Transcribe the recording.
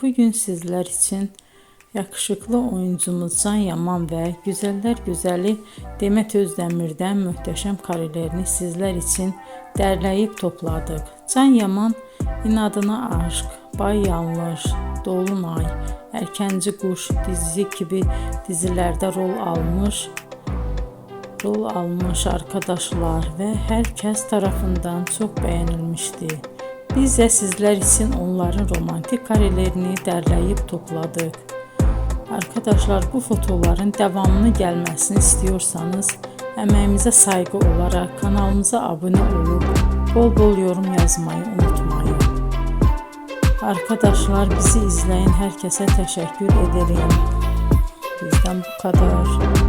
bugün sizler için yakışıklı oyuncumuz Can Yaman ve güzeller güzeli Demet Özdemir'den muhteşem karelerini sizler için derleyip topladık. Can Yaman İnadına Aşk, Bay Yanlış, Dolunay, Erkenci Kuş dizi gibi dizilerde rol almış arkadaşlar ve herkes tarafından çok beğenilmişti. Biz de sizler için onların romantik karelerini derleyip topladık. Arkadaşlar, bu fotoların devamını gelmesini istiyorsanız emeğimize saygı olarak kanalımıza abone olup bol bol yorum yazmayı unutmayın. Arkadaşlar, bizi izleyen herkese teşekkür ederim. Bizden bu kadar.